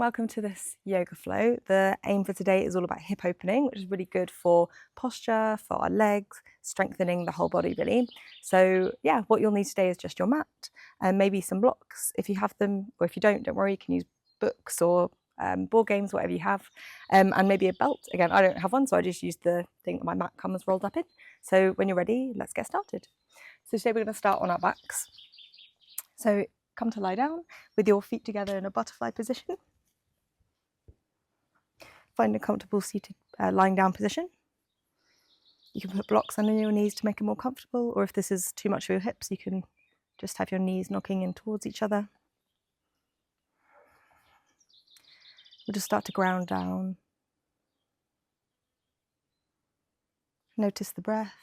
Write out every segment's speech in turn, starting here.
welcome to this yoga flow. The aim for today is all about hip opening, which is really good for posture, for our legs, strengthening the whole body really. So yeah, what you'll need today is just your mat and maybe some blocks if you have them, or if you don't worry, you can use books or board games, whatever you have, and maybe a belt. Again, I don't have one, so I just use the thing that my mat comes rolled up in. So when you're ready, let's get started. So today we're going to start on our backs. So come to lie down with your feet together in a butterfly position. Find a comfortable seated lying down position. You can put blocks under your knees to make it more comfortable, or if this is too much for your hips, you can just have your knees knocking in towards each other. We'll just start to ground down. Notice the breath.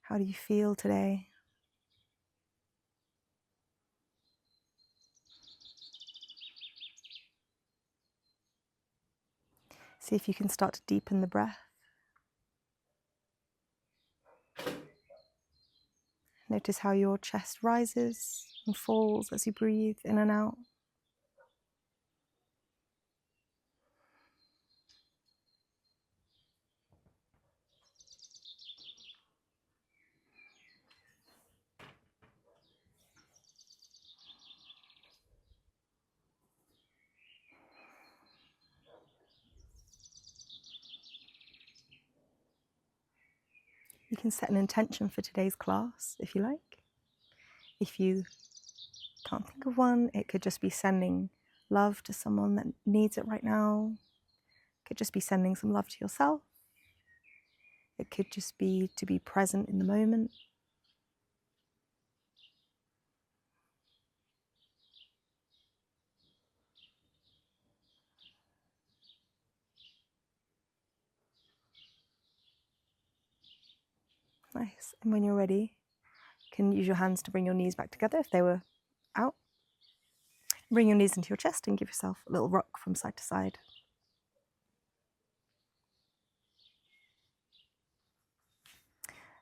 How do you feel today? See if you can start to deepen the breath. Notice how your chest rises and falls as you breathe in and out. You can set an intention for today's class if you like. If you can't think of one, it could just be sending love to someone that needs it right now. It could just be sending some love to yourself. It could just be to be present in the moment. Nice. And when you're ready, you can use your hands to bring your knees back together if they were out. Bring your knees into your chest and give yourself a little rock from side to side.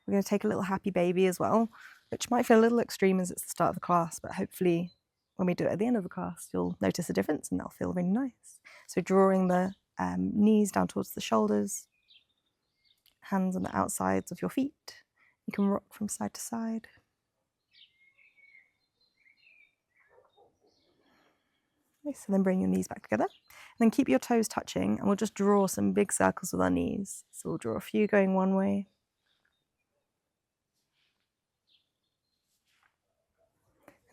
We're going to take a little happy baby as well, which might feel a little extreme as it's the start of the class, but hopefully when we do it at the end of the class, you'll notice a difference and that'll feel really nice. So drawing the knees down towards the shoulders, hands on the outsides of your feet. You can rock from side to side. Nice, and then bring your knees back together. And then keep your toes touching, and we'll just draw some big circles with our knees. So we'll draw a few going one way,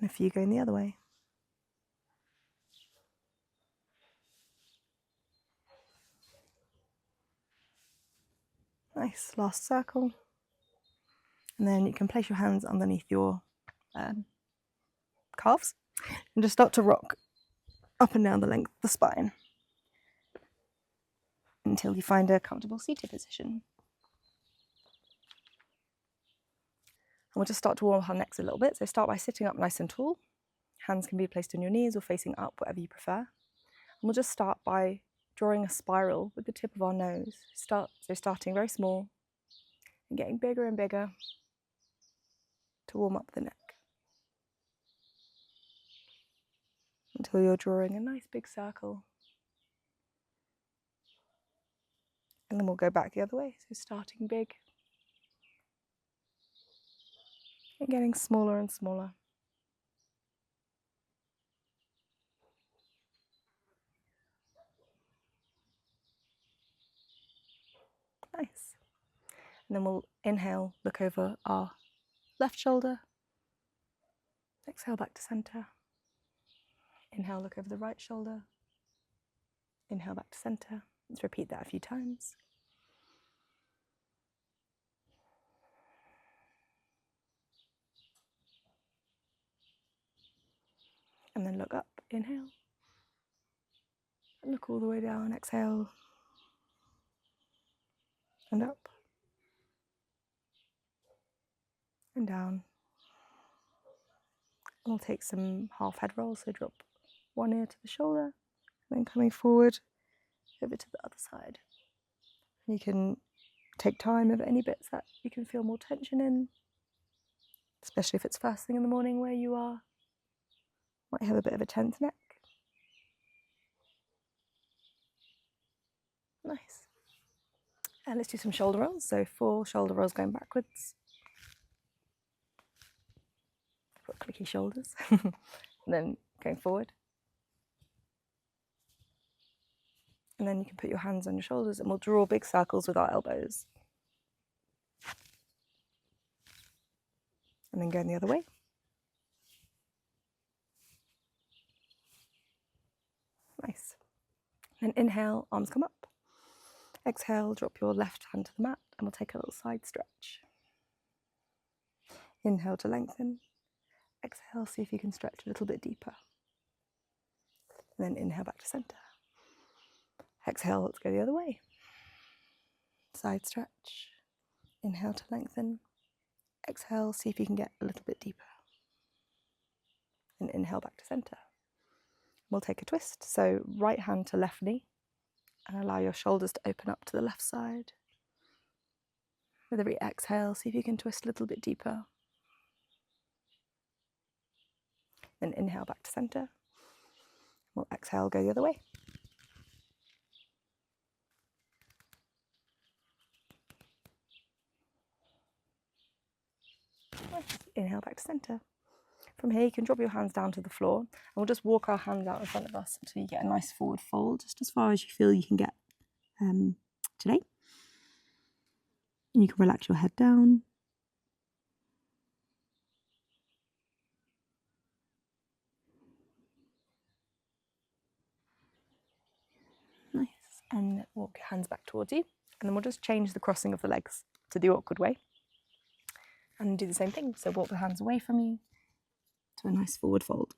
and a few going the other way. Nice, last circle. And then you can place your hands underneath your calves and just start to rock up and down the length of the spine until you find a comfortable seated position. And we'll just start to warm up our necks a little bit. So start by sitting up nice and tall. Hands can be placed on your knees or facing up, whatever you prefer. And we'll just start by drawing a spiral with the tip of our nose. So starting very small and getting bigger and bigger to warm up the neck until you're drawing a nice big circle. And then we'll go back the other way. So starting big and getting smaller and smaller. Nice. And then we'll inhale, look over our left shoulder. Exhale back to center. Inhale, look over the right shoulder. Inhale back to center. Let's repeat that a few times. And then look up, inhale. And look all the way down, exhale. And up. And down. And we'll take some half head rolls, so drop one ear to the shoulder, and then coming forward over to the other side. And you can take time over any bits that you can feel more tension in, especially if it's first thing in the morning where you are. Might have a bit of a tense neck. Nice. And let's do some shoulder rolls. So 4 shoulder rolls going backwards. Got clicky shoulders. And then going forward. And then you can put your hands on your shoulders and we'll draw big circles with our elbows. And then going the other way. Nice. And inhale, arms come up. Exhale, drop your left hand to the mat and we'll take a little side stretch. Inhale to lengthen. Exhale, see if you can stretch a little bit deeper. And then inhale back to center. Exhale, let's go the other way. Side stretch. Inhale to lengthen. Exhale, see if you can get a little bit deeper. And inhale back to center. We'll take a twist. So right hand to left knee and allow your shoulders to open up to the left side. With every exhale, see if you can twist a little bit deeper. Then inhale back to center. We'll exhale, go the other way. Nice. Inhale back to center. From here, you can drop your hands down to the floor and we'll just walk our hands out in front of us until you get a nice forward fold, just as far as you feel you can get today. And you can relax your head down. Nice. And walk your hands back towards you. And then we'll just change the crossing of the legs to the awkward way. And do the same thing. So walk the hands away from you to a nice forward fold.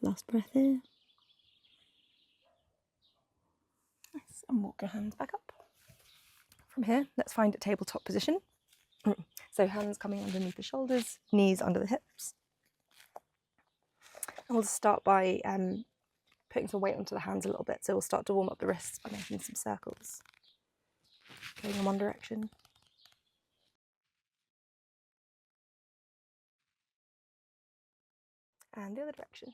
Last breath here. Nice. And walk your hands back up. From here, let's find a tabletop position. So hands coming underneath the shoulders, knees under the hips. And we'll start by putting some weight onto the hands a little bit. So we'll start to warm up the wrists by making some circles. Going in one direction. And the other direction.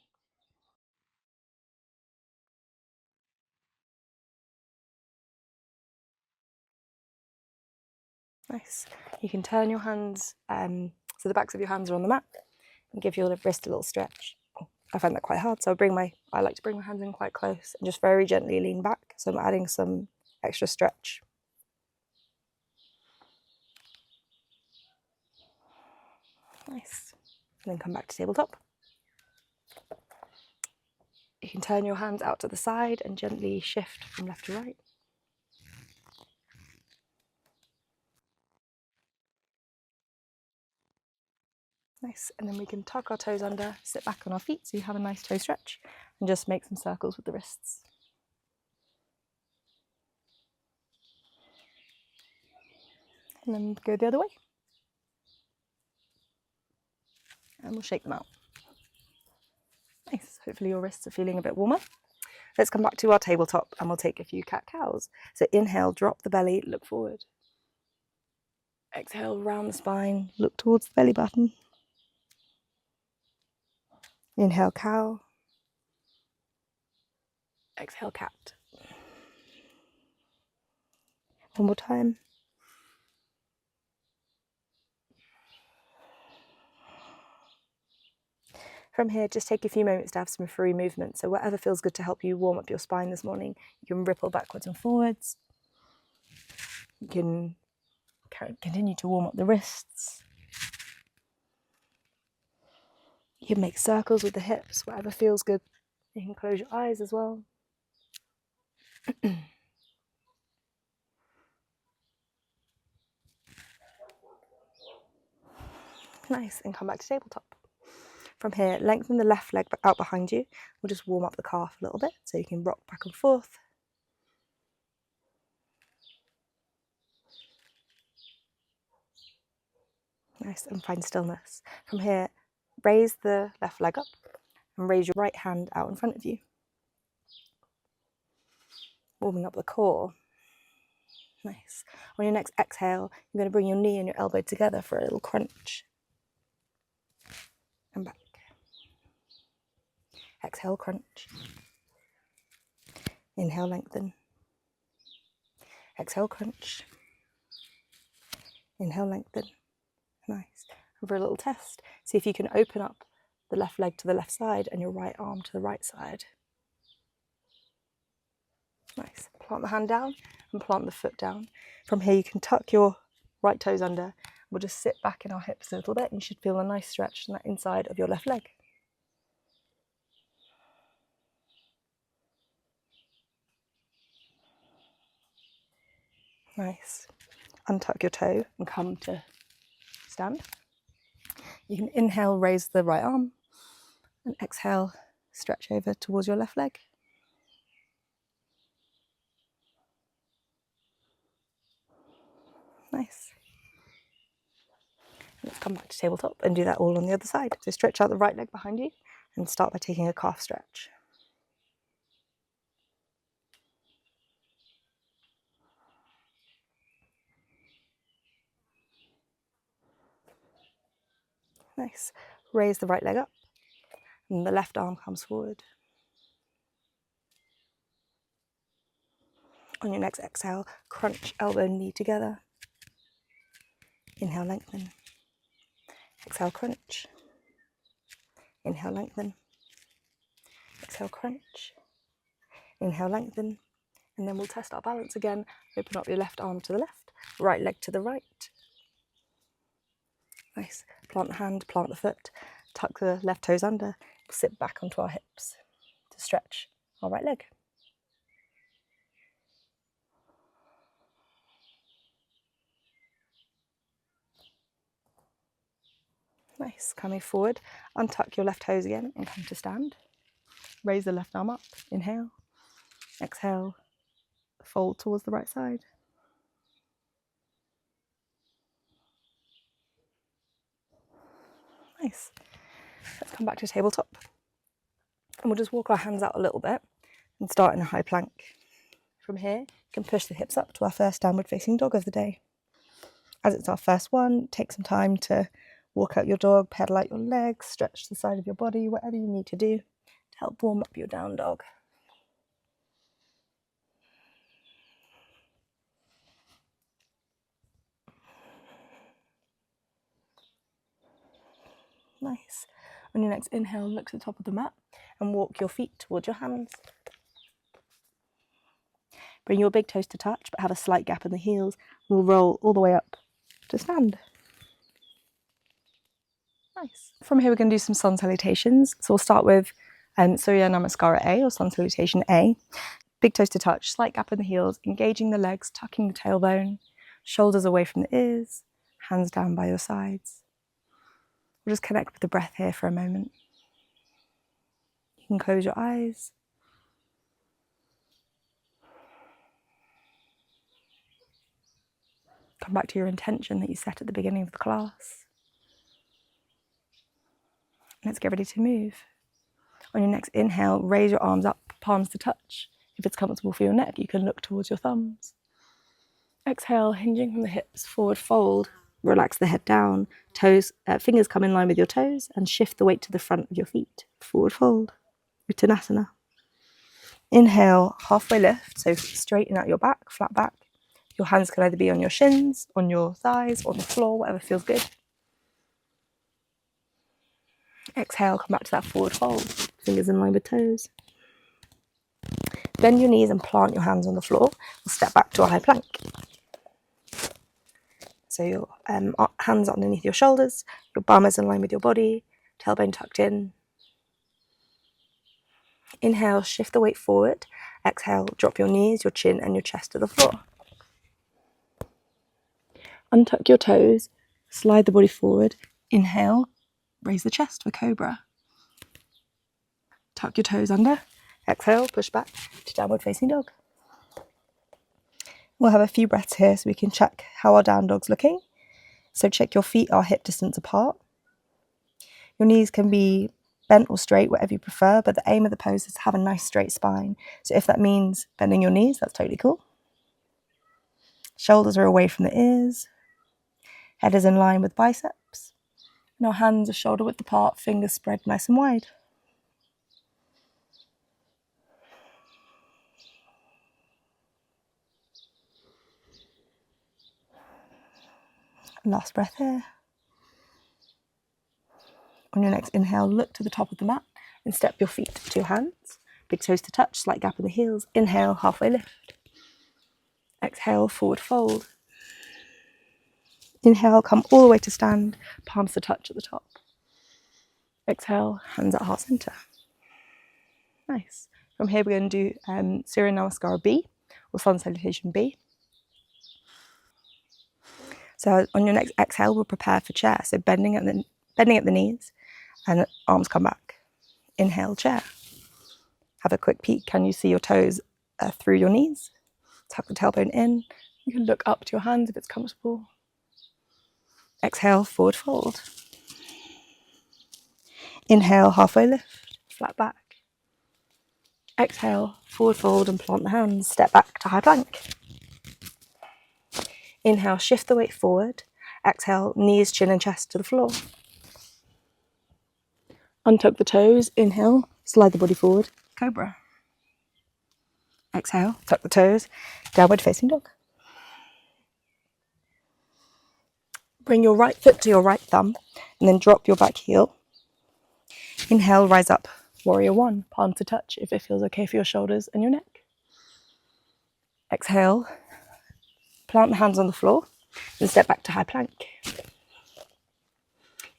Nice. You can turn your hands, so the backs of your hands are on the mat, and give your wrist a little stretch. I find that quite hard, so I like to bring my hands in quite close and just very gently lean back. So I'm adding some extra stretch. Nice. And then come back to tabletop. You can turn your hands out to the side and gently shift from left to right. Nice, and then we can tuck our toes under, sit back on our feet so you have a nice toe stretch, and just make some circles with the wrists. And then go the other way. And we'll shake them out. Nice, hopefully your wrists are feeling a bit warmer. Let's come back to our tabletop and we'll take a few cat-cows. So inhale, drop the belly, look forward. Exhale, round the spine, look towards the belly button. Inhale, cow. Exhale, cat. One more time. From here, just take a few moments to have some free movement. So whatever feels good to help you warm up your spine this morning, you can ripple backwards and forwards. You can continue to warm up the wrists. You can make circles with the hips, whatever feels good. You can close your eyes as well. Nice, and come back to tabletop. From here, lengthen the left leg out behind you. We'll just warm up the calf a little bit so you can rock back and forth. Nice, and find stillness. From here, raise the left leg up and raise your right hand out in front of you. warming up the core. Nice. On your next exhale, you're going to bring your knee and your elbow together for a little crunch. And back. Exhale, crunch. Inhale, lengthen. Exhale, crunch. Inhale, lengthen. Nice. And for a little test, see if you can open up the left leg to the left side and your right arm to the right side. Nice. Plant the hand down and plant the foot down. From here you can tuck your right toes under. We'll just sit back in our hips a little bit and you should feel a nice stretch in that inside of your left leg. Nice. Untuck your toe and come to stand. You can inhale, raise the right arm, and exhale, stretch over towards your left leg. Nice. Let's come back to tabletop and do that all on the other side. So stretch out the right leg behind you and start by taking a calf stretch. Nice. Raise the right leg up and the left arm comes forward. On your next exhale, crunch elbow and knee together. Inhale, lengthen. Exhale, crunch. Inhale, lengthen. Exhale, crunch. Inhale, lengthen. And then we'll test our balance again. Open up your left arm to the left, right leg to the right. Nice. Plant the hand, plant the foot, tuck the left toes under, sit back onto our hips to stretch our right leg. Nice. Coming forward, untuck your left toes again and come to stand. Raise the left arm up. Inhale. Exhale. Fold towards the right side. Nice. Let's come back to tabletop. And we'll just walk our hands out a little bit and start in a high plank. From here, you can push the hips up to our first downward facing dog of the day. As it's our first one, take some time to walk out your dog, pedal out your legs, stretch the side of your body, whatever you need to do to help warm up your down dog. Nice. On your next inhale, look to the top of the mat and walk your feet towards your hands. Bring your big toes to touch, but have a slight gap in the heels. We'll roll all the way up to stand. Nice. From here, we're going to do some sun salutations. So we'll start with Surya Namaskara A, or sun salutation A. Big toes to touch, slight gap in the heels, engaging the legs, tucking the tailbone, shoulders away from the ears, hands down by your sides. We'll just connect with the breath here for a moment. You can close your eyes. Come back to your intention that you set at the beginning of the class. Let's get ready to move. On your next inhale, raise your arms up, palms to touch. If it's comfortable for your neck, you can look towards your thumbs. Exhale, hinging from the hips, forward fold. Relax the head down, toes, fingers come in line with your toes and shift the weight to the front of your feet. Forward fold, Uttanasana. Inhale, halfway lift, so straighten out your back, flat back. Your hands can either be on your shins, on your thighs, on the floor, whatever feels good. Exhale, come back to that forward fold, fingers in line with toes. Bend your knees and plant your hands on the floor. We'll step back to a high plank. So your hands underneath your shoulders, your bum is in line with your body, tailbone tucked in. Inhale, shift the weight forward. Exhale, drop your knees, your chin and your chest to the floor. Untuck your toes, slide the body forward. Inhale, raise the chest for cobra. Tuck your toes under. Exhale, push back to downward facing dog. We'll have a few breaths here so we can check how our down dog's looking. So check your feet are hip distance apart. Your knees can be bent or straight, whatever you prefer, but the aim of the pose is to have a nice straight spine. So if that means bending your knees, that's totally cool. Shoulders are away from the ears. Head is in line with biceps. And our hands are shoulder width apart, fingers spread nice and wide. Last breath here. On your next inhale, look to the top of the mat and step your feet to your hands. Big toes to touch, slight gap in the heels. Inhale, halfway lift. Exhale, forward fold. Inhale, come all the way to stand, palms to touch at the top. Exhale, hands at heart center. Nice. From here, we're going to do Surya Namaskar B, or Sun Salutation B. So on your next exhale, we'll prepare for chair. So bending at the knees and arms come back. Inhale, chair. Have a quick peek. Can you see your toes through your knees? Tuck the tailbone in. You can look up to your hands if it's comfortable. Exhale, forward fold. Inhale, halfway lift, flat back. Exhale, forward fold and plant the hands. Step back to high plank. Inhale, shift the weight forward. Exhale, knees, chin and chest to the floor. Untuck the toes. Inhale, slide the body forward. Cobra. Exhale, tuck the toes. Downward facing dog. Bring your right foot to your right thumb and then drop your back heel. Inhale, rise up. Warrior one, palm to touch if it feels okay for your shoulders and your neck. Exhale, plant the hands on the floor and step back to high plank.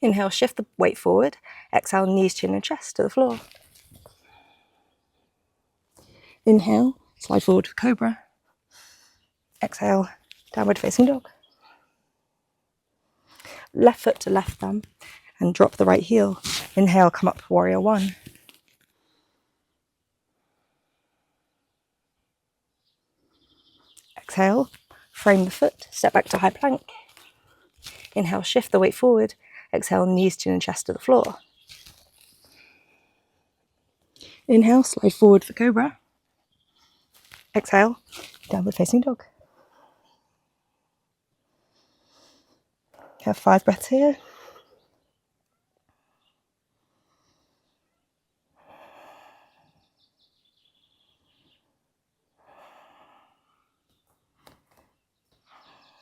Inhale, shift the weight forward. Exhale, knees, chin and chest to the floor. Inhale, slide forward to cobra. Exhale, downward facing dog. Left foot to left thumb and drop the right heel. Inhale, come up, warrior one. Exhale, frame the foot, step back to high plank. Inhale, shift the weight forward. Exhale, knees, chin and chest to the floor. Inhale, slide forward for cobra. Exhale, downward facing dog. Have 5 breaths here.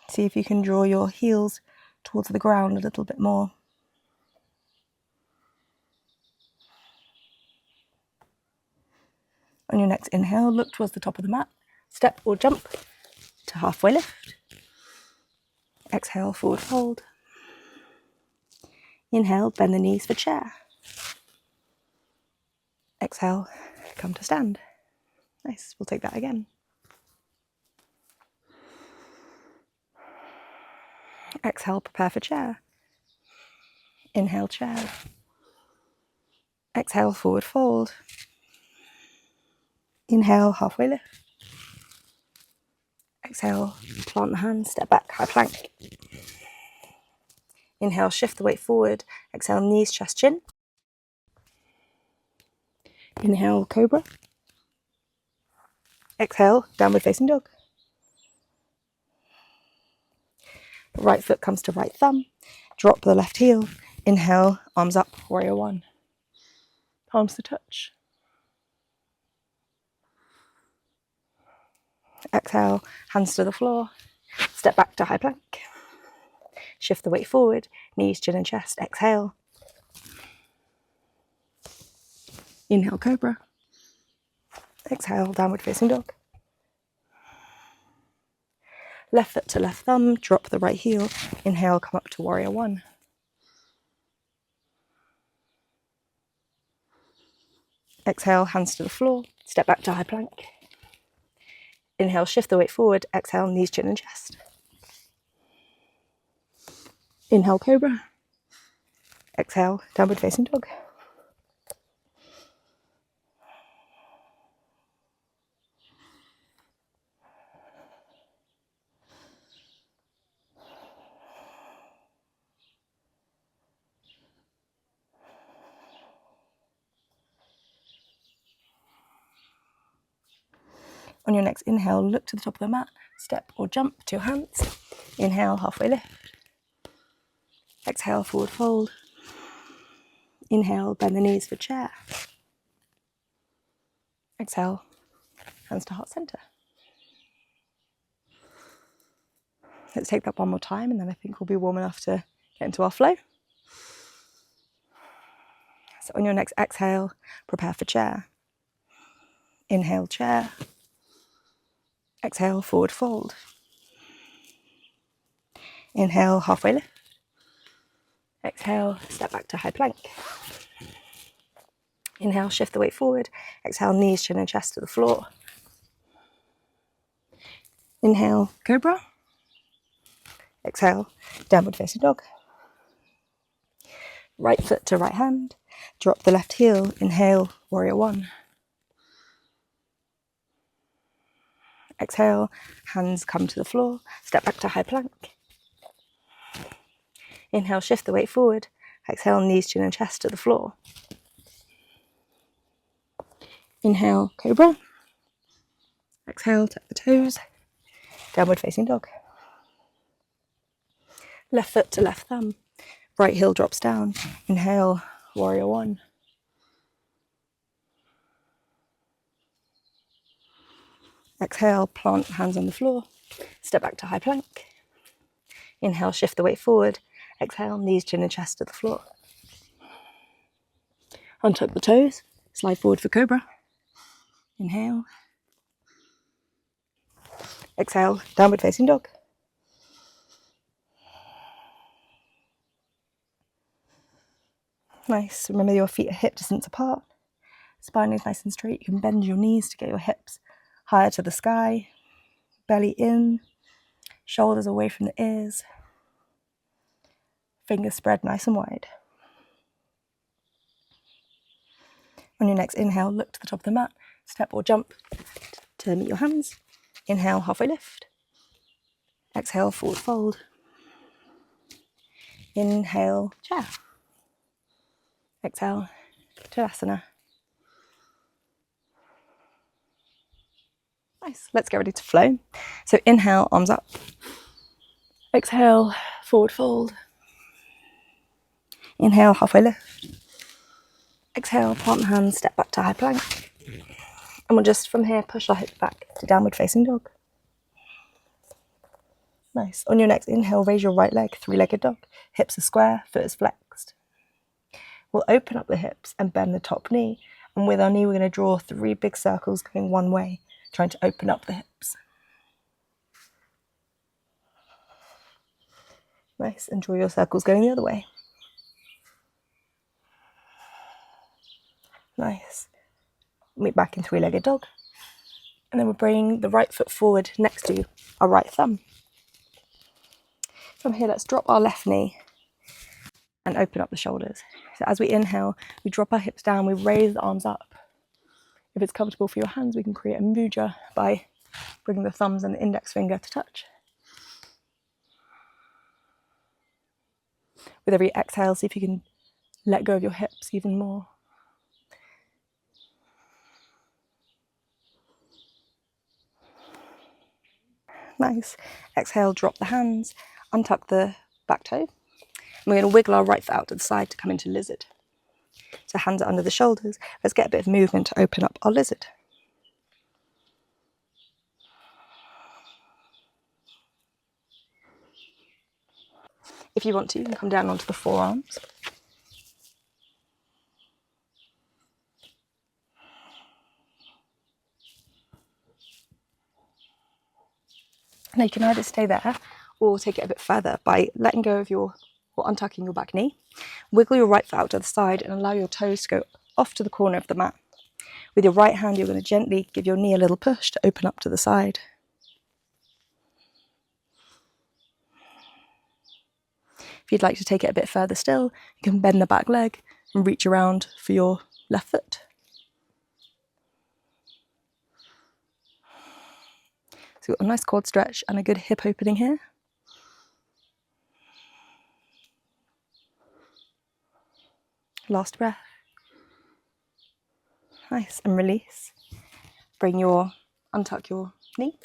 See if you can draw your heels towards the ground a little bit more. On your next inhale, look towards the top of the mat. Step or jump to halfway lift. Exhale, forward fold. Inhale, bend the knees for chair. Exhale, come to stand. Nice, we'll take that again. Exhale, prepare for chair. Inhale, chair. Exhale, forward fold. Inhale, halfway lift. Exhale, plant the hands, step back, high plank. Inhale, shift the weight forward. Exhale, knees, chest, chin. Inhale, cobra. Exhale, downward facing dog. The right foot comes to right thumb. Drop the left heel. Inhale, arms up, warrior one. Palms to touch. Exhale, hands to the floor. Step back to high plank. Shift the weight forward. Knees, chin and chest. Exhale. Inhale, cobra. Exhale, downward facing dog. Left foot to left thumb, drop the right heel. Inhale, come up to warrior one. Exhale, hands to the floor. Step back to high plank. Inhale, shift the weight forward. Exhale, knees, chin and chest. Inhale, cobra. Exhale, downward facing dog. On your next inhale, look to the top of the mat, step or jump to your hands. Inhale, halfway lift. Exhale, forward fold. Inhale, bend the knees for chair. Exhale, hands to heart center. Let's take that one more time, and then I think we'll be warm enough to get into our flow. So on your next exhale, prepare for chair. Inhale, chair. Exhale, forward fold. Inhale, halfway lift. Exhale, step back to high plank. Inhale, shift the weight forward. Exhale, knees, chin and chest to the floor. Inhale, cobra. Exhale, downward facing dog. Right foot to right hand. Drop the left heel. Inhale, warrior one. Exhale, hands come to the floor. Step back to high plank. Inhale, shift the weight forward. Exhale, knees, chin and chest to the floor. Inhale, cobra. Exhale, tuck the toes. Downward facing dog. Left foot to left thumb. Right heel drops down. Inhale, warrior one. Exhale, plant hands on the floor. Step back to high plank. Inhale, shift the weight forward. Exhale, knees, chin and chest to the floor. Untuck the toes. Slide forward for cobra. Inhale. Exhale, downward facing dog. Nice. Remember your feet are hip distance apart. Spine is nice and straight. You can bend your knees to get your hips higher to the sky. Belly in. Shoulders away from the ears. Fingers spread nice and wide. On your next inhale, look to the top of the mat. Step or jump to meet your hands. Inhale, halfway lift. Exhale, forward fold. Inhale, chair. Exhale, Savasana. Nice. Let's get ready to flow. So inhale, arms up. Exhale, forward fold. Inhale, halfway lift. Exhale, plant the hands, step back to high plank. And we'll just from here push our hips back to downward facing dog. Nice. On your next inhale, raise your right leg, three-legged dog. Hips are square, foot is flexed. We'll open up the hips and bend the top knee. And with our knee, we're going to draw 3 big circles going one way, trying to open up the hips. Nice. And draw your circles going the other way. Nice. Meet back in three-legged dog. And then we'll bring the right foot forward next to our right thumb. From here, let's drop our left knee and open up the shoulders. So as we inhale, we drop our hips down, we raise the arms up. If it's comfortable for your hands, we can create a mudra by bringing the thumbs and the index finger to touch. With every exhale, see if you can let go of your hips even more. Nice. Exhale, drop the hands, untuck the back toe. And we're going to wiggle our right foot out to the side to come into lizard. So hands are under the shoulders. Let's get a bit of movement to open up our lizard. If you want to, you can come down onto the forearms. Now you can either stay there or take it a bit further by letting go of or untucking your back knee. Wiggle your right foot out to the side and allow your toes to go off to the corner of the mat. With your right hand, you're going to gently give your knee a little push to open up to the side. If you'd like to take it a bit further still, you can bend the back leg and reach around for your left foot. So we've got a nice quad stretch and a good hip opening here. Last breath. Nice, and release. Bring your untuck your knee,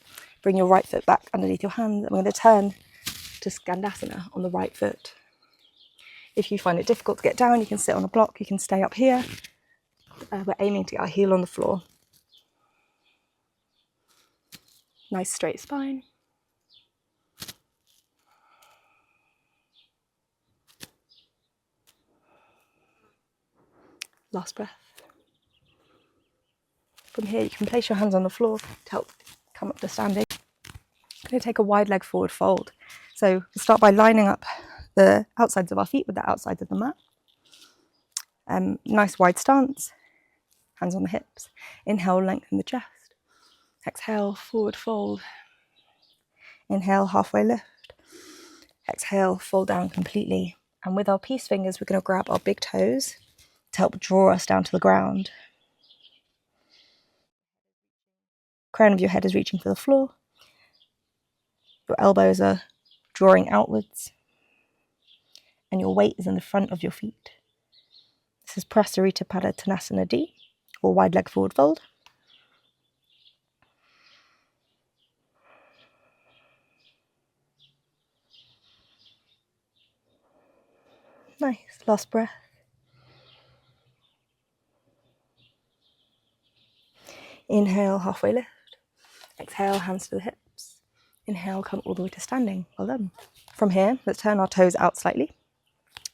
bring your right foot back underneath your hand, and we're going to turn to Skandasana on the right foot. If you find it difficult to get down, you can sit on a block, you can stay up here. We're aiming to get our heel on the floor. Nice straight spine. Last breath. From here, you can place your hands on the floor to help come up to standing. I'm going to take a wide leg forward fold. So we'll start by lining up the outsides of our feet with the outsides of the mat. Nice wide stance, hands on the hips. Inhale, lengthen the chest. Exhale, forward fold. Inhale, halfway lift. Exhale, fold down completely. And with our peace fingers, we're going to grab our big toes to help draw us down to the ground. Crown of your head is reaching for the floor. Your elbows are drawing outwards. And your weight is in the front of your feet. This is Prasarita Pada Tanasana D, or wide leg forward fold. Nice, last breath. Inhale, halfway lift. Exhale, hands to the hips. Inhale, come all the way to standing. Well done. From here, let's turn our toes out slightly.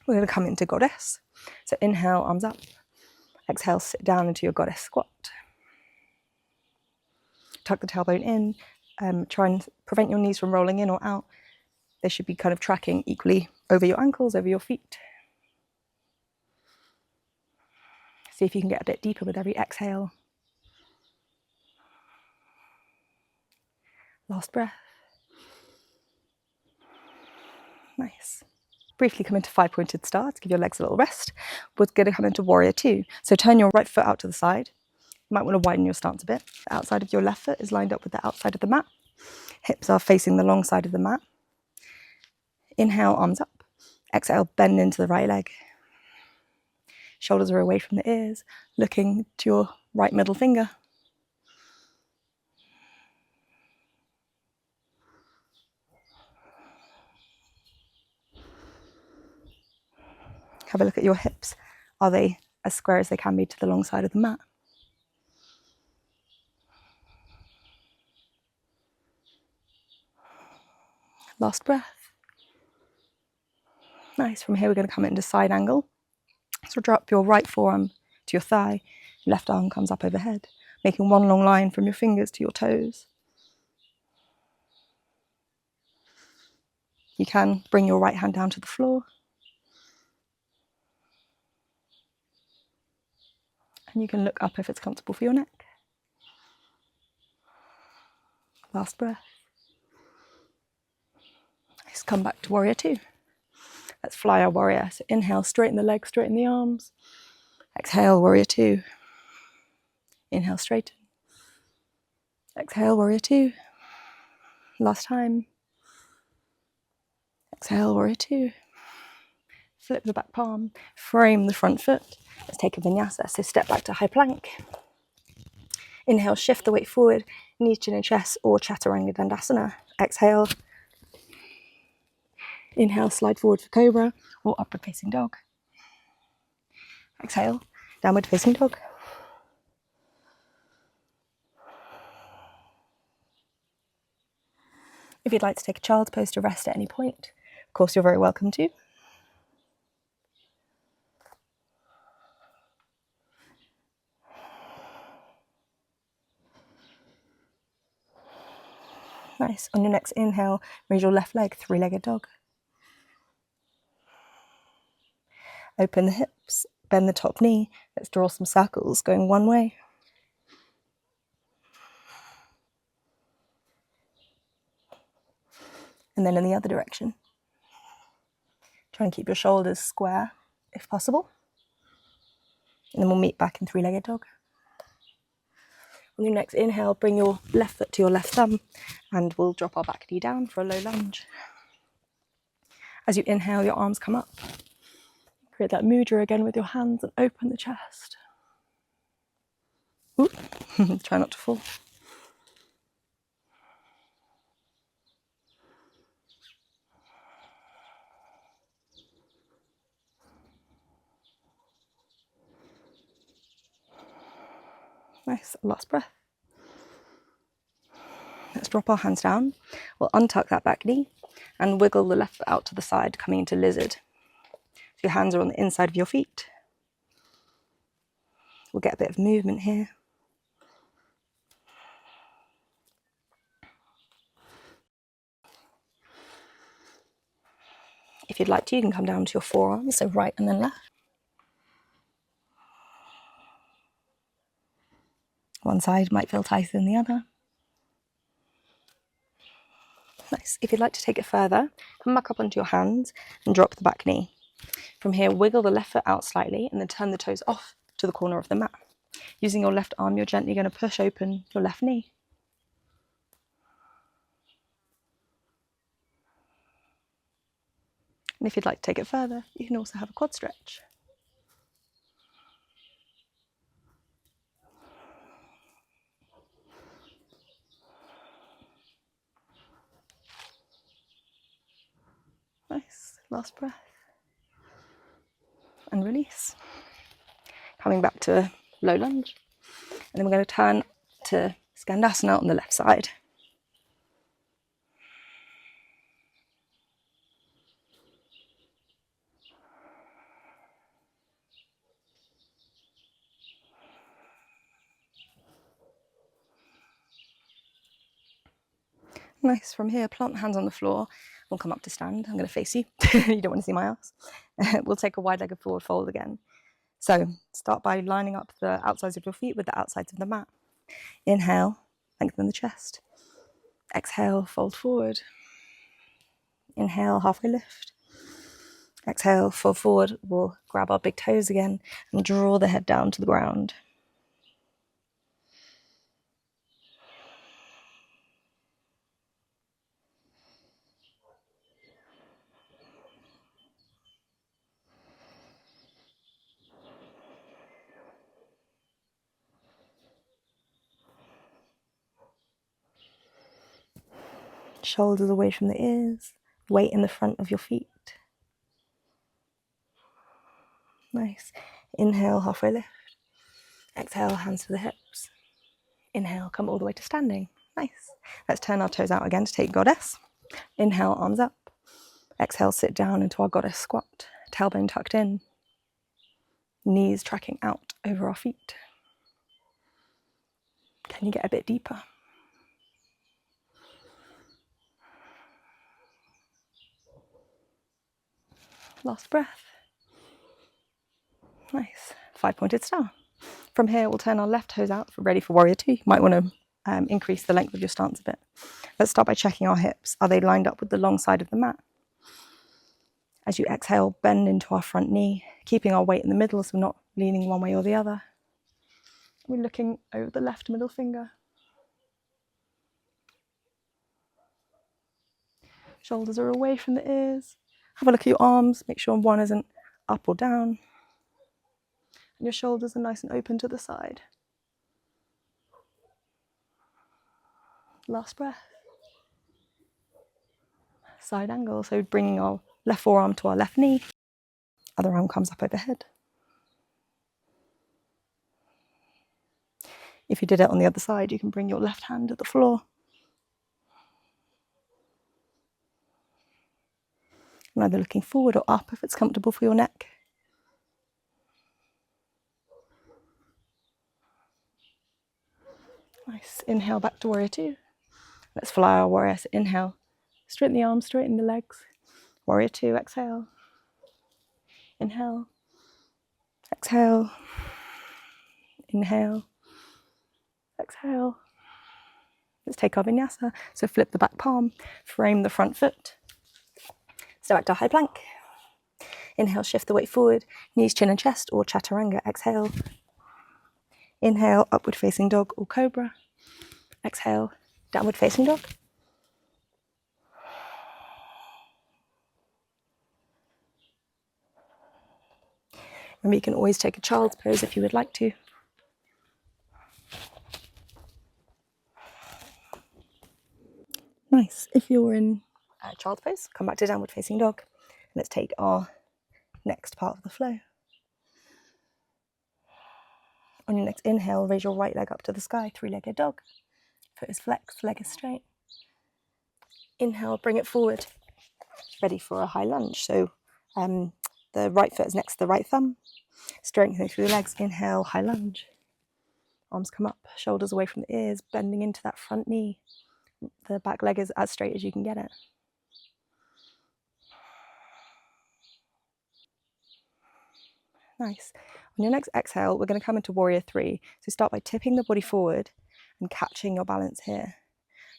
We're going to come into goddess. So inhale, arms up. Exhale, sit down into your goddess squat. Tuck the tailbone in. Try and prevent your knees from rolling in or out. They should be kind of tracking equally over your ankles, over your feet. See if you can get a bit deeper with every exhale. Last breath. Nice. Briefly come into five-pointed star to give your legs a little rest. We're going to come into warrior two. So turn your right foot out to the side. You might want to widen your stance a bit. The outside of your left foot is lined up with the outside of the mat. Hips are facing the long side of the mat. Inhale, arms up. Exhale, bend into the right leg. Shoulders are away from the ears, looking to your right middle finger. Have a look at your hips. Are they as square as they can be to the long side of the mat? Last breath. Nice. From here, we're going to come into side angle. So drop your right forearm to your thigh. Left arm comes up overhead, making one long line from your fingers to your toes. You can bring your right hand down to the floor. And you can look up if it's comfortable for your neck. Last breath. Let's come back to warrior two. Let's fly our warrior. So inhale, straighten the legs, straighten the arms. Exhale, warrior two. Inhale, straighten. Exhale, warrior two. Last time. Exhale, warrior two. Flip the back palm, frame the front foot. Let's take a vinyasa. So step back to high plank. Inhale, shift the weight forward, knee, chin and chest, or chaturanga dandasana. Exhale. Inhale, slide forward for cobra or upward facing dog. Exhale, downward facing dog. If you'd like to take a child's pose to rest at any point, of course, you're very welcome to. Nice. On your next inhale, raise your left leg, three-legged dog. Open the hips, bend the top knee. Let's draw some circles going one way. And then in the other direction. Try and keep your shoulders square if possible. And then we'll meet back in three-legged dog. On your next inhale, bring your left foot to your left thumb and we'll drop our back knee down for a low lunge. As you inhale, your arms come up. Create that mudra again with your hands and open the chest. Ooh. Try not to fall. Nice, last breath. Let's drop our hands down. We'll untuck that back knee and wiggle the left foot out to the side, coming into lizard. So your hands are on the inside of your feet. We'll get a bit of movement here. If you'd like to, you can come down to your forearms, so right and then left. One side might feel tighter than the other. Nice. If you'd like to take it further, come back up onto your hands and drop the back knee. From here, wiggle the left foot out slightly and then turn the toes off to the corner of the mat. Using your left arm, you're gently going to push open your left knee. And if you'd like to take it further, you can also have a quad stretch. Nice. Last breath. And release. Coming back to low lunge. And then we're going to turn to Skandasana on the left side. Nice. From here, plant the hands on the floor. We'll come up to stand. I'm going to face you. You don't want to see my ass. We'll take a wide-legged forward fold again. So start by lining up the outsides of your feet with the outsides of the mat. Inhale, lengthen the chest. Exhale, fold forward. Inhale, halfway lift. Exhale, fold forward. We'll grab our big toes again and draw the head down to the ground. Shoulders away from the ears. Weight in the front of your feet. Nice. Inhale, halfway lift. Exhale, hands to the hips. Inhale, come all the way to standing. Nice. Let's turn our toes out again to take goddess. Inhale, arms up. Exhale, sit down into our goddess squat. Tailbone tucked in. Knees tracking out over our feet. Can you get a bit deeper? Last breath. Nice. 5-pointed star. From here, we'll turn our left toes out for ready for warrior two. You might want to increase the length of your stance a bit. Let's start by checking our hips. Are they lined up with the long side of the mat? As you exhale, bend into our front knee, keeping our weight in the middle so we're not leaning one way or the other. We're looking over the left middle finger. Shoulders are away from the ears. Have a look at your arms. Make sure one isn't up or down. And your shoulders are nice and open to the side. Last breath. Side angle, so bringing our left forearm to our left knee. Other arm comes up overhead. If you did it on the other side, you can bring your left hand to the floor. And either looking forward or up if it's comfortable for your neck. Nice. Inhale back to warrior two. Let's fly our warrior. So inhale, straighten the arms, straighten the legs. Warrior two, exhale. Inhale. Exhale. Inhale. Exhale. Let's take our vinyasa. So flip the back palm, frame the front foot. Step back to high plank. Inhale, shift the weight forward. Knees, chin and chest, or chaturanga. Exhale. Inhale, upward facing dog or cobra. Exhale, downward facing dog. Remember, you can always take a child's pose if you would like to. Nice. If you're in child's pose, come back to downward facing dog. Let's take our next part of the flow. On your next inhale, raise your right leg up to the sky, three-legged dog. Foot is flexed, leg is straight. Inhale, bring it forward, ready for a high lunge. So the right foot is next to the right thumb. Strengthening through the legs. Inhale, high lunge. Arms come up, shoulders away from the ears, bending into that front knee. The back leg is as straight as you can get it. Nice. On your next exhale, we're going to come into warrior three. So start by tipping the body forward and catching your balance here.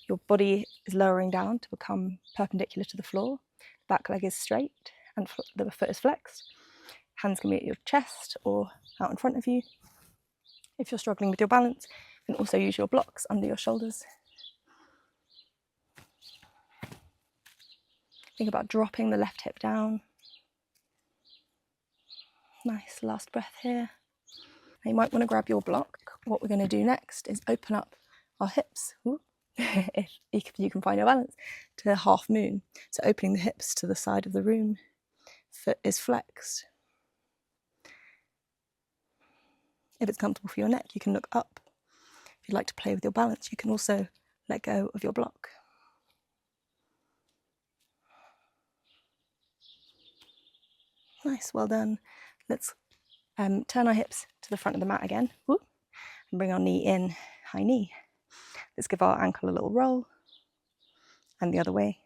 Your body is lowering down to become perpendicular to the floor. The back leg is straight and the foot is flexed. Hands can be at your chest or out in front of you. If you're struggling with your balance, you can also use your blocks under your shoulders. Think about dropping the left hip down. Nice, last breath here. Now you might want to grab your block. What we're going to do next is open up our hips, if you can find your balance, to half moon. So opening the hips to the side of the room, foot is flexed. If it's comfortable for your neck, you can look up. If you'd like to play with your balance, you can also let go of your block. Nice, well done. Let's turn our hips to the front of the mat again. And bring our knee in, high knee. Let's give our ankle a little roll. And the other way.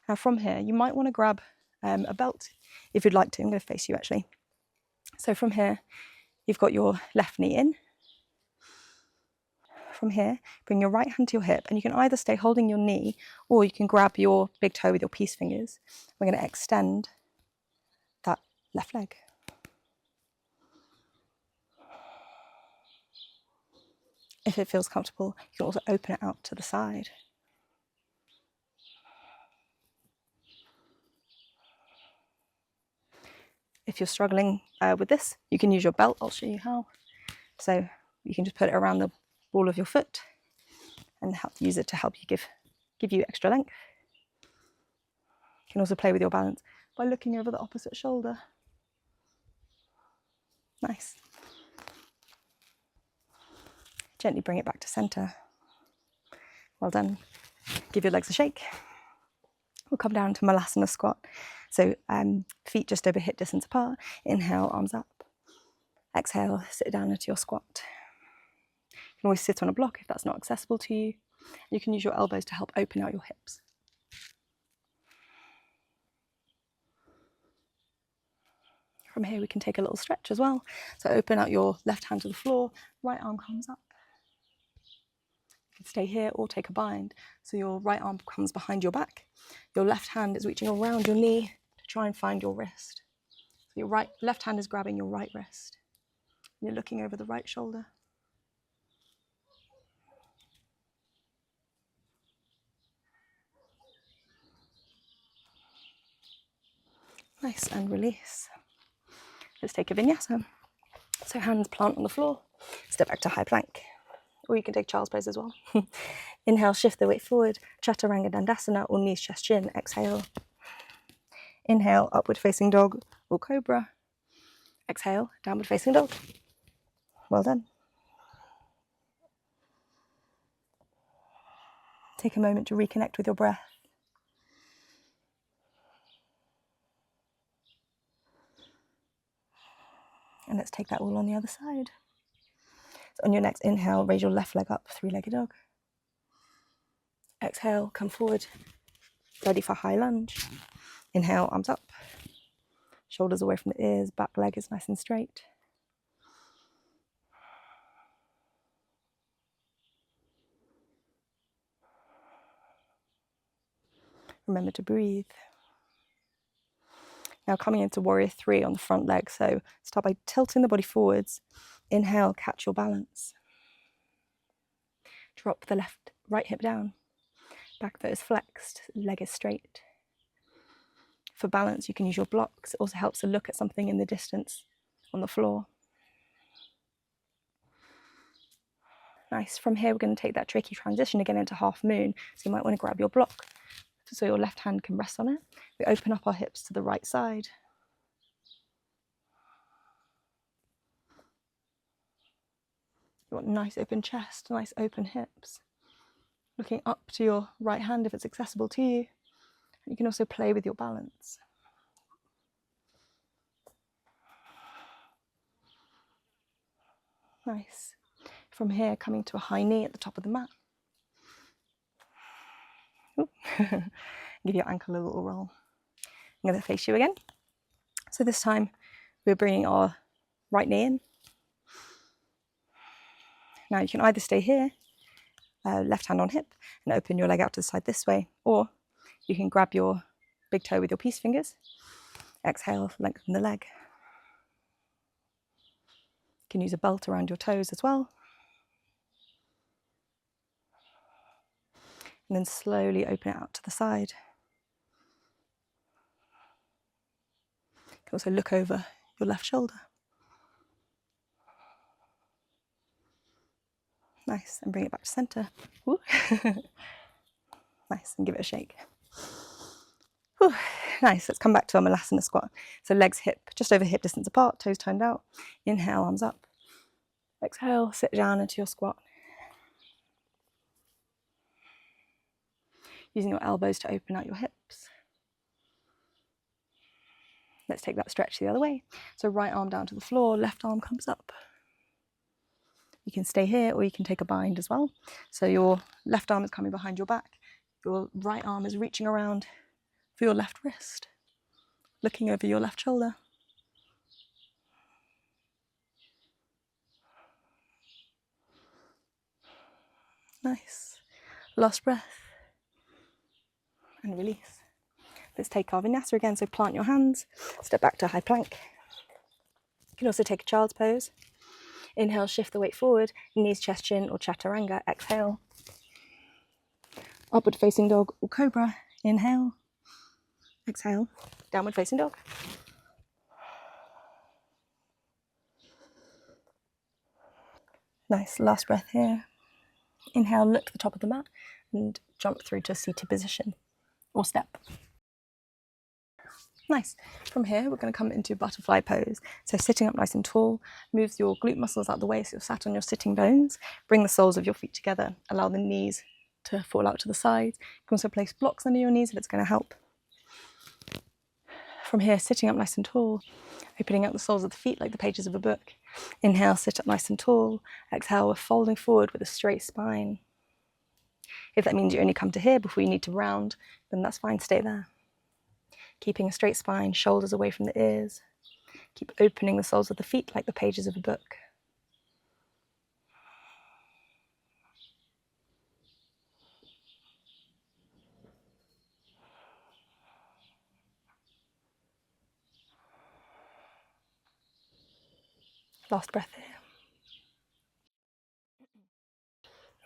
Now from here, you might want to grab a belt if you'd like to. I'm going to face you actually. So from here, you've got your left knee in. From here, bring your right hand to your hip, and you can either stay holding your knee or you can grab your big toe with your peace fingers. We're going to extend that left leg. If it feels comfortable, you can also open it out to the side. If you're struggling with this, you can use your belt. I'll show you how. So you can just put it around the ball of your foot and use it to help you give you extra length. You can also play with your balance by looking over the opposite shoulder. Nice. Gently bring it back to center. Well done. Give your legs a shake. We'll come down to Malasana squat. So feet just over hip distance apart. Inhale, arms up. Exhale, sit down into your squat. You can always sit on a block if that's not accessible to you. You can use your elbows to help open out your hips. From here, we can take a little stretch as well. So open out your left hand to the floor, right arm comes up. You can stay here or take a bind. So your right arm comes behind your back. Your left hand is reaching around your knee to try and find your wrist. So your left hand is grabbing your right wrist. You're looking over the right shoulder. Nice, and release. Let's take a vinyasa. So hands plant on the floor, step back to high plank. Or you can take child's pose as well. Inhale, shift the weight forward, chaturanga dandasana, or knees, chest, chin. Exhale. Inhale, upward facing dog or cobra. Exhale, downward facing dog. Well done. Take a moment to reconnect with your breath. And let's take that all on the other side. So on your next inhale, raise your left leg up, three-legged dog. Exhale, come forward, ready for high lunge. Inhale, arms up. Shoulders away from the ears, back leg is nice and straight. Remember to breathe. Now coming into warrior three on the front leg. So start by tilting the body forwards. Inhale, catch your balance. Drop the right hip down. Back foot is flexed, leg is straight. For balance, you can use your blocks. It also helps to look at something in the distance on the floor. Nice. From here, we're going to take that tricky transition again into half moon. So you might want to grab your block so your left hand can rest on it. We open up our hips to the right side. You want a nice open chest, nice open hips. Looking up to your right hand if it's accessible to you. You can also play with your balance. Nice. From here, coming to a high knee at the top of the mat. Give your ankle a little roll. I'm going to face you again. So this time, we're bringing our right knee in. Now you can either stay here, left hand on hip, and open your leg out to the side this way, or you can grab your big toe with your peace fingers. Exhale, lengthen the leg. You can use a belt around your toes as well. And then slowly open it out to the side. You can also look over your left shoulder. Nice, and bring it back to center. Nice, and give it a shake. Whew. Nice, let's come back to our Malasana squat. So legs hip, just over hip distance apart, toes turned out. Inhale, arms up. Exhale, sit down into your squat. Using your elbows to open out your hips. Let's take that stretch the other way. So right arm down to the floor, left arm comes up. You can stay here or you can take a bind as well. So your left arm is coming behind your back. Your right arm is reaching around for your left wrist, looking over your left shoulder. Nice. Last breath. And release. Let's take our Vinyasa again. So plant your hands, step back to high plank. You can also take a child's pose. Inhale, shift the weight forward, knees, chest, chin, or chaturanga. Exhale. Upward facing dog or cobra. Inhale. Exhale. Downward facing dog. Nice, last breath here. Inhale, look to the top of the mat and jump through to a seated position or step. Nice. From here, we're going to come into butterfly pose. So sitting up nice and tall, move your glute muscles out of the way so you're sat on your sitting bones. Bring the soles of your feet together. Allow the knees to fall out to the side. You can also place blocks under your knees if it's going to help. From here, sitting up nice and tall, opening up the soles of the feet like the pages of a book. Inhale, sit up nice and tall. Exhale, we're folding forward with a straight spine. If that means you only come to here before you need to round, then that's fine, stay there. Keeping a straight spine, shoulders away from the ears. Keep opening the soles of the feet like the pages of a book. Last breath here.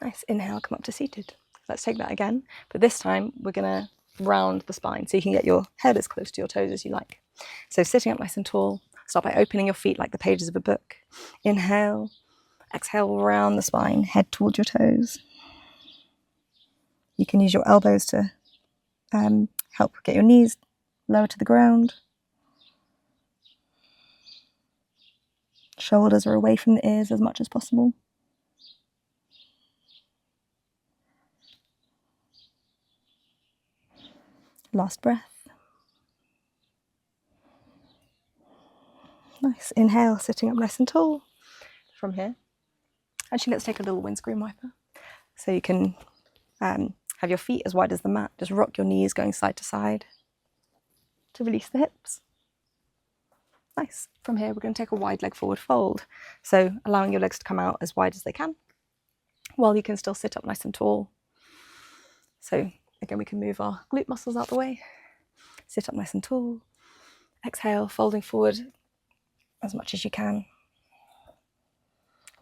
Nice, inhale, come up to seated. Let's take that again, but this time we're gonna round the spine so you can get your head as close to your toes as you like. So sitting up nice and tall, start by opening your feet like the pages of a book. Inhale, exhale, round the spine, head towards your toes. You can use your elbows to help get your knees lower to the ground. Shoulders are away from the ears as much as possible. Last breath. Nice. Inhale, sitting up nice and tall. From here, actually, let's take a little windscreen wiper. So you can have your feet as wide as the mat. Just rock your knees going side to side to release the hips. Nice. From here, we're going to take a wide leg forward fold. So allowing your legs to come out as wide as they can, while you can still sit up nice and tall. So again, we can move our glute muscles out the way. Sit up nice and tall. Exhale, folding forward as much as you can.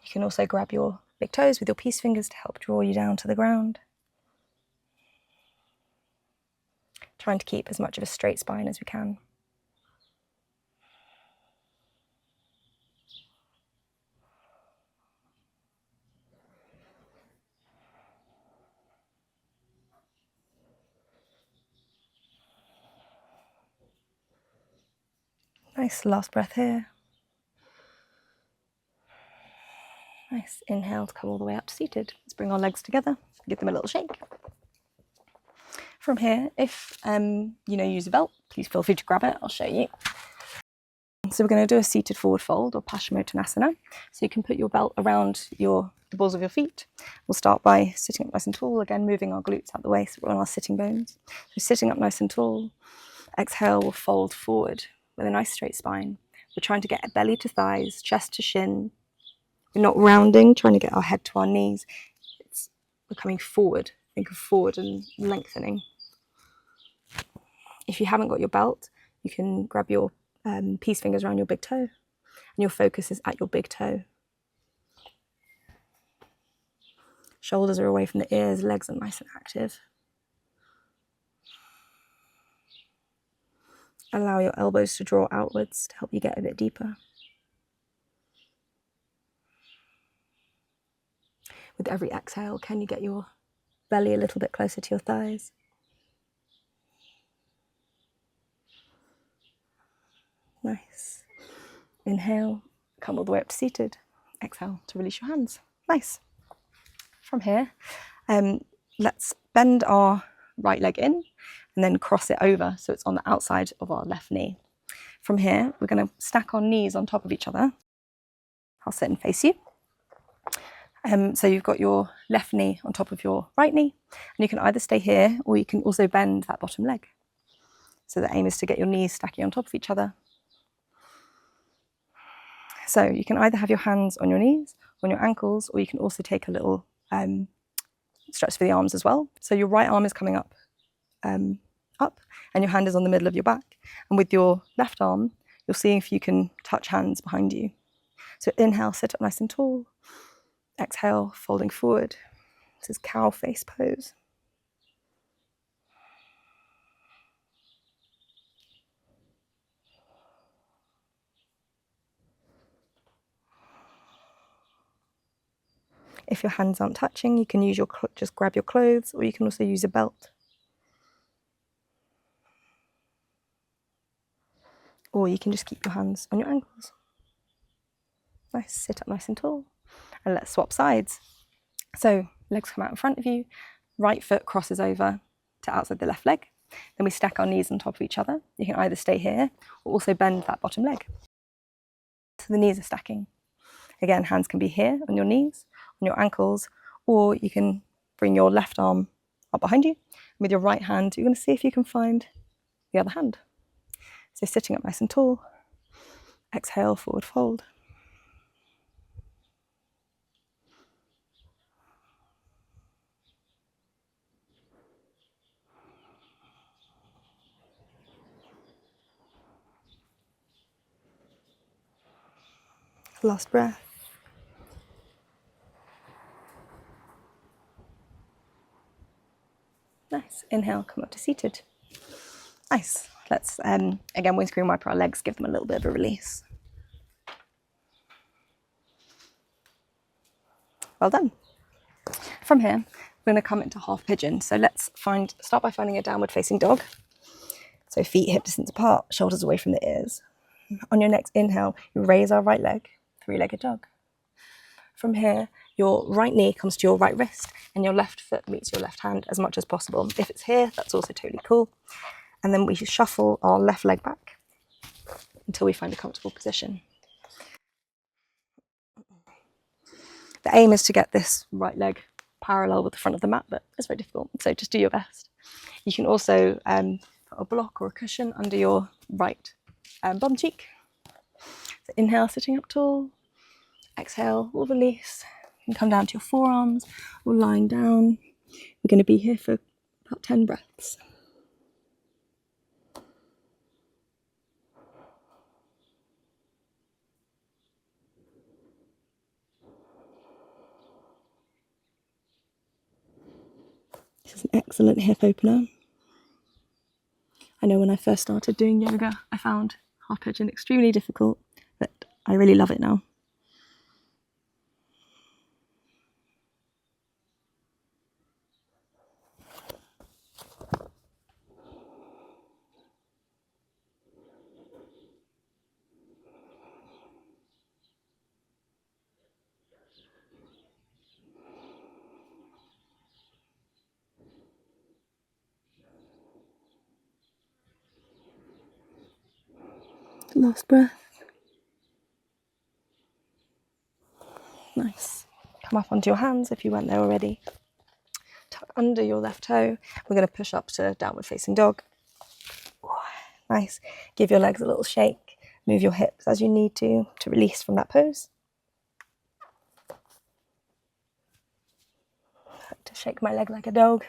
You can also grab your big toes with your peace fingers to help draw you down to the ground. Trying to keep as much of a straight spine as we can. Nice, last breath here. Nice. Inhale to come all the way up to seated. Let's bring our legs together, give them a little shake. From here, if use a belt, please feel free to grab it. I'll show you. So we're going to do a seated forward fold or Paschimottanasana. So you can put your belt around the balls of your feet. We'll start by sitting up nice and tall, again moving our glutes out the way so we're on our sitting bones. So sitting up nice and tall. Exhale, we'll fold forward with a nice straight spine. We're trying to get belly to thighs, chest to shin. We're not rounding, trying to get our head to our knees. We're coming forward. Think of forward and lengthening. If you haven't got your belt, you can grab your peace fingers around your big toe, and your focus is at your big toe. Shoulders are away from the ears, legs are nice and active. Allow your elbows to draw outwards to help you get a bit deeper. With every exhale, can you get your belly a little bit closer to your thighs? Nice. Inhale, come all the way up to seated. Exhale to release your hands. Nice. From here, let's bend our right leg in and then cross it over so it's on the outside of our left knee. From here, we're going to stack our knees on top of each other. I'll sit and face you. So you've got your left knee on top of your right knee, and you can either stay here or you can also bend that bottom leg. So the aim is to get your knees stacking on top of each other. So you can either have your hands on your knees, on your ankles, or you can also take a little stretch for the arms as well. So your right arm is coming up, and your hand is on the middle of your back. And with your left arm, you'll see if you can touch hands behind you. So inhale, sit up nice and tall. Exhale, folding forward. This is cow face pose. If your hands aren't touching, you can use just grab your clothes, or you can also use a belt. Or you can just keep your hands on your ankles. Nice, sit up nice and tall. And let's swap sides. So legs come out in front of you, right foot crosses over to outside the left leg. Then we stack our knees on top of each other. You can either stay here or also bend that bottom leg. So the knees are stacking. Again, hands can be here on your knees, on your ankles, or you can bring your left arm up behind you. With your right hand, you're going to see if you can find the other hand. So sitting up nice and tall. Exhale, forward fold. Last breath. Nice. Inhale, come up to seated. Nice. Let's, again, windscreen wiper our legs, give them a little bit of a release. Well done. From here, we're going to come into half pigeon. So let's start by finding a downward facing dog. So feet hip distance apart, shoulders away from the ears. On your next inhale, you raise our right leg, three-legged dog. From here, your right knee comes to your right wrist and your left foot meets your left hand as much as possible. If it's here, that's also totally cool. And then we shuffle our left leg back until we find a comfortable position. The aim is to get this right leg parallel with the front of the mat, but it's very difficult, so just do your best. You can also put a block or a cushion under your right bum cheek. So inhale, sitting up tall. Exhale, we'll release. You can come down to your forearms or lying down. We're going to be here for about 10 breaths. This is an excellent hip opener. I know when I first started doing yoga, I found half pigeon extremely difficult, but I really love it now. Last breath. Nice. Come up onto your hands if you weren't there already. Tuck under your left toe. We're going to push up to downward facing dog. Nice. Give your legs a little shake. Move your hips as you need to release from that pose. To shake my leg like a dog.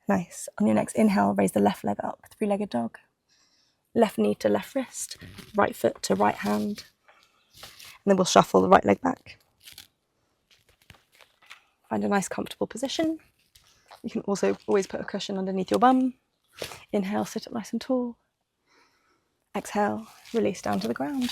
Nice. On your next inhale, raise the left leg up, three-legged dog. Left knee to left wrist, right foot to right hand. And then we'll shuffle the right leg back. Find a nice comfortable position. You can also always put a cushion underneath your bum. Inhale, sit up nice and tall. Exhale, release down to the ground.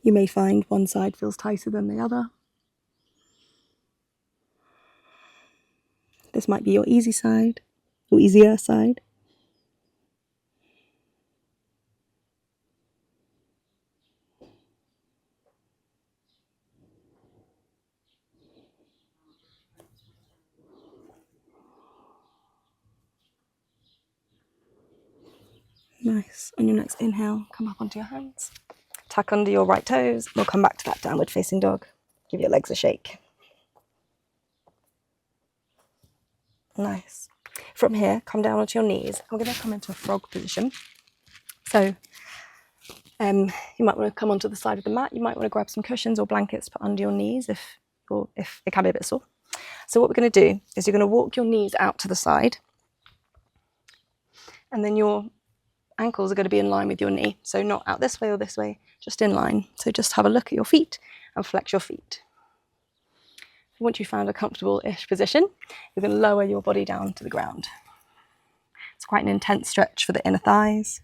You may find one side feels tighter than the other. This might be your easy side, or easier side. Nice. On your next inhale, come up onto your hands. Tuck under your right toes. We'll come back to that downward facing dog. Give your legs a shake. Nice. From here, come down onto your knees. We're going to come into a frog position. So you might want to come onto the side of the mat. You might want to grab some cushions or blankets to put under your knees if it can be a bit sore. So what we're going to do is you're going to walk your knees out to the side. And then your ankles are going to be in line with your knee. So not out this way or this way, just in line. So just have a look at your feet and flex your feet. Once you've found a comfortable-ish position, you're going to lower your body down to the ground. It's quite an intense stretch for the inner thighs.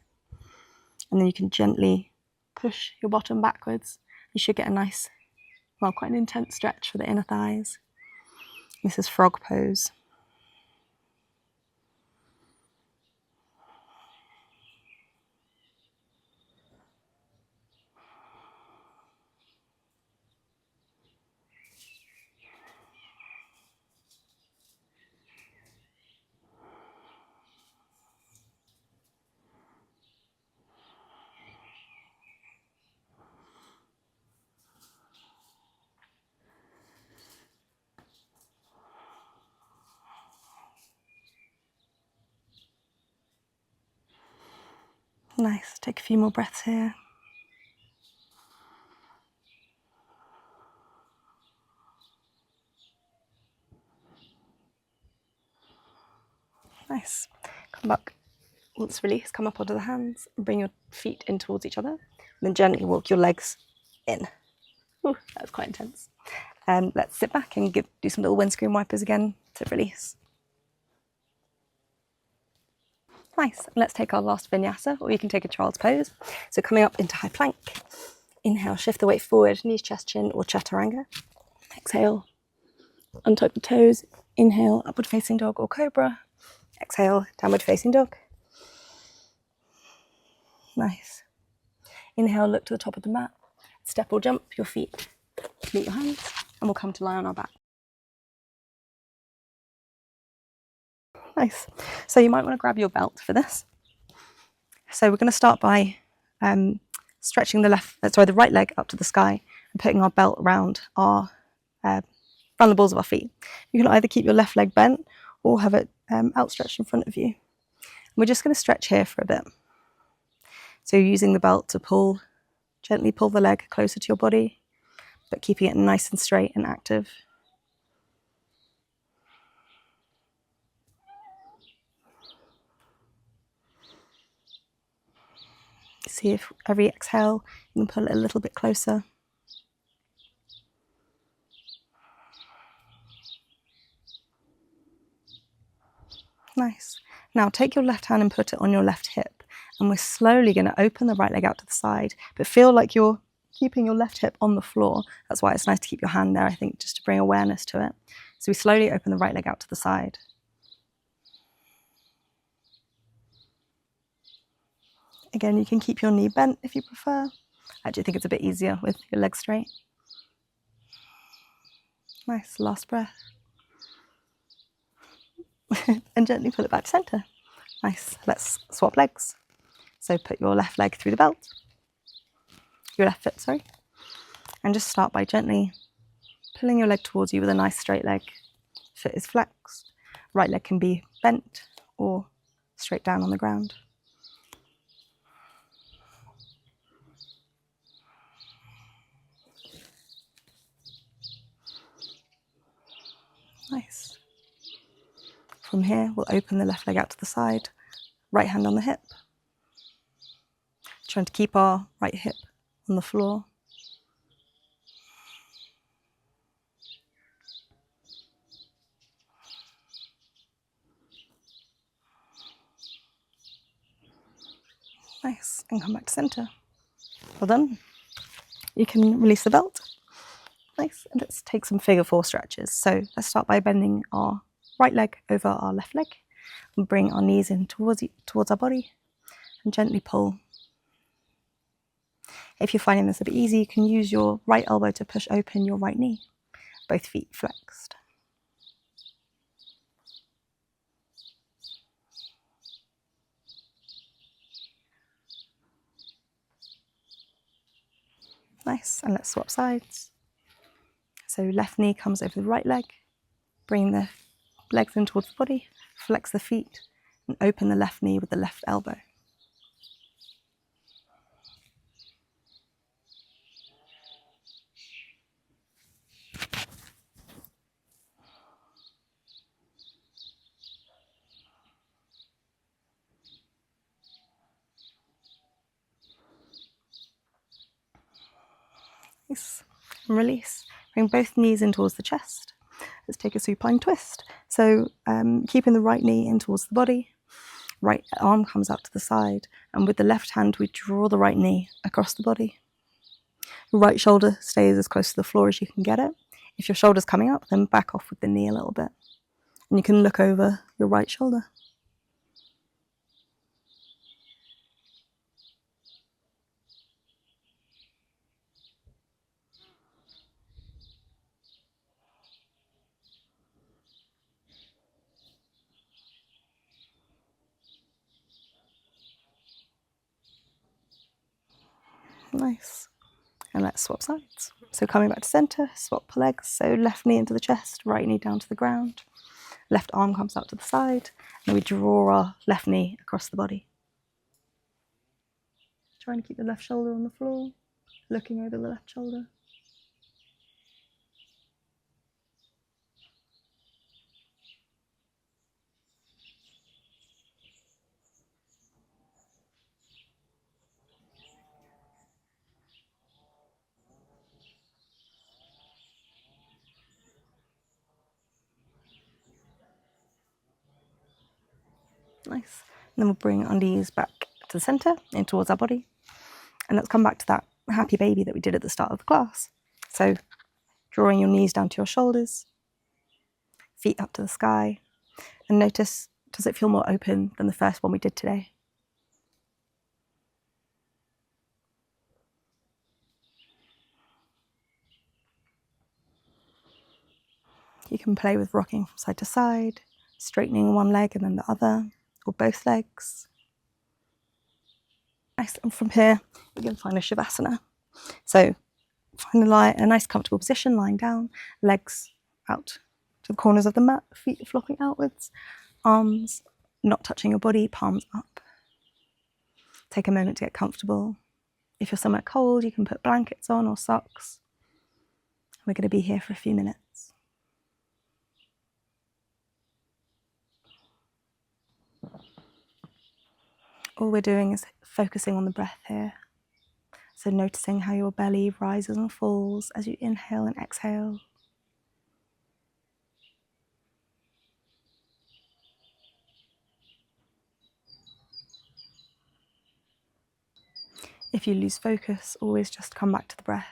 And then you can gently push your bottom backwards. You should get a nice, quite an intense stretch for the inner thighs. This is frog pose. Nice. Take a few more breaths here. Nice. Come back. Once release, come up onto the hands and bring your feet in towards each other. And then gently walk your legs in. Ooh, that was quite intense. Let's sit back and do some little windscreen wipers again to release. Nice. Let's take our last vinyasa, or you can take a child's pose. So coming up into high plank. Inhale, shift the weight forward, knees, chest, chin, or chaturanga. Exhale, untuck the toes. Inhale, upward facing dog or cobra. Exhale, downward facing dog. Nice. Inhale, look to the top of the mat. Step or jump your feet. Meet your hands, and we'll come to lie on our back. Nice. So you might want to grab your belt for this. So we're going to start by stretching the right leg up to the sky and putting our belt around the balls of our feet. You can either keep your left leg bent or have it outstretched in front of you. And we're just going to stretch here for a bit. So you're using the belt to gently pull the leg closer to your body, but keeping it nice and straight and active. See if every exhale you can pull it a little bit closer. Nice. Now take your left hand and put it on your left hip, and we're slowly going to open the right leg out to the side, but feel like you're keeping your left hip on the floor. That's why it's nice to keep your hand there, I think, just to bring awareness to it. So we slowly open the right leg out to the side. Again, you can keep your knee bent if you prefer. I actually think it's a bit easier with your legs straight. Nice, last breath. And gently pull it back to center. Nice, let's swap legs. So put your left leg through the belt, your left foot, sorry, and just start by gently pulling your leg towards you with a nice straight leg. Foot is flexed. Right leg can be bent or straight down on the ground. Nice. From here, we'll open the left leg out to the side, right hand on the hip. Trying to keep our right hip on the floor. Nice, and come back to center. Well done. You can release the belt. Nice, and let's take some figure 4 stretches. So let's start by bending our right leg over our left leg and bring our knees in towards our body and gently pull. If you're finding this a bit easy, you can use your right elbow to push open your right knee, both feet flexed. Nice, and let's swap sides. So left knee comes over the right leg, bring the legs in towards the body, flex the feet, and open the left knee with the left elbow. Nice. And release. Bring both knees in towards the chest. Let's take a supine twist. So keeping the right knee in towards the body, right arm comes out to the side, and with the left hand we draw the right knee across the body. Right shoulder stays as close to the floor as you can get it. If your shoulder's coming up, then back off with the knee a little bit. And you can look over your right shoulder. Nice. And let's swap sides. So coming back to center, swap legs. So left knee into the chest, right knee down to the ground. Left arm comes out to the side, and we draw our left knee across the body. Trying to keep the left shoulder on the floor, looking over the left shoulder. Nice. And then we'll bring our knees back to the center, in towards our body. And let's come back to that happy baby that we did at the start of the class. So drawing your knees down to your shoulders, feet up to the sky, and notice, does it feel more open than the first one we did today? You can play with rocking from side to side, straightening one leg and then the other, or both legs. Nice, and from here, you can find a Savasana. So find a nice comfortable position, lying down, legs out to the corners of the mat, feet flopping outwards, arms not touching your body, palms up. Take a moment to get comfortable. If you're somewhere cold, you can put blankets on or socks. We're going to be here for a few minutes. All we're doing is focusing on the breath here. So noticing how your belly rises and falls as you inhale and exhale. If you lose focus, always just come back to the breath.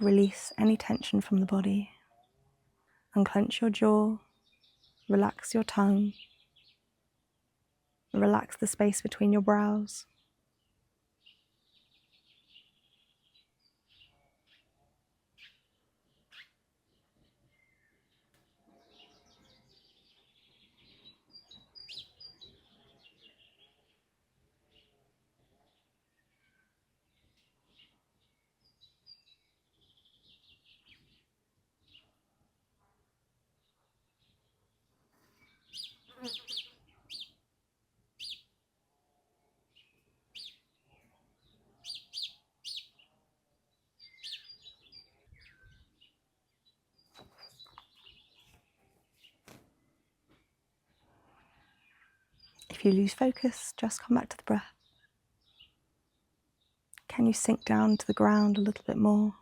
Release any tension from the body. Unclench your jaw, relax your tongue, relax the space between your brows. If you lose focus, just come back to the breath. Can you sink down to the ground a little bit more?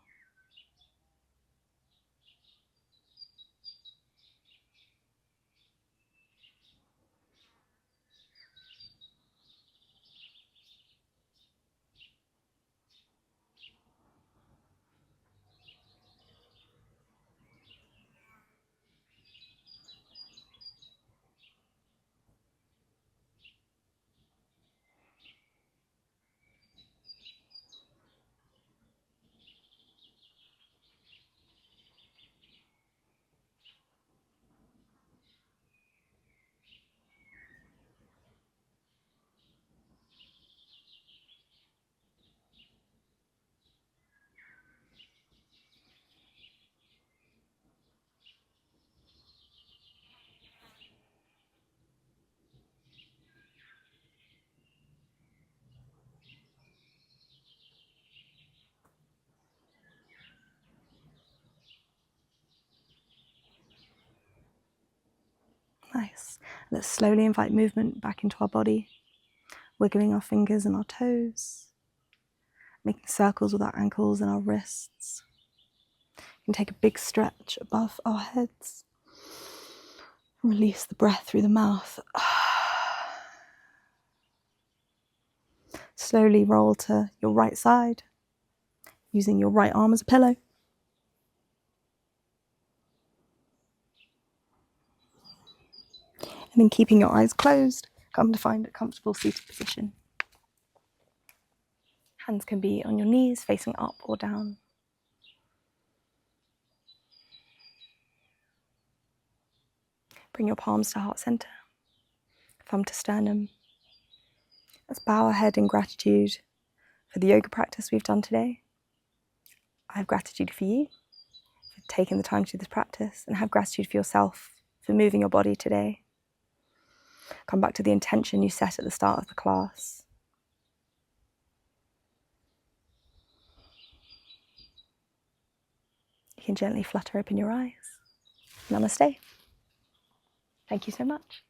Nice. Let's slowly invite movement back into our body, wiggling our fingers and our toes, making circles with our ankles and our wrists. You can take a big stretch above our heads. Release the breath through the mouth. Slowly roll to your right side, using your right arm as a pillow. And then keeping your eyes closed, come to find a comfortable seated position. Hands can be on your knees, facing up or down. Bring your palms to heart center, thumb to sternum. Let's bow our head in gratitude for the yoga practice we've done today. I have gratitude for you for taking the time to do this practice, and have gratitude for yourself for moving your body today. Come back to the intention you set at the start of the class. You can gently flutter open your eyes. Namaste. Thank you so much.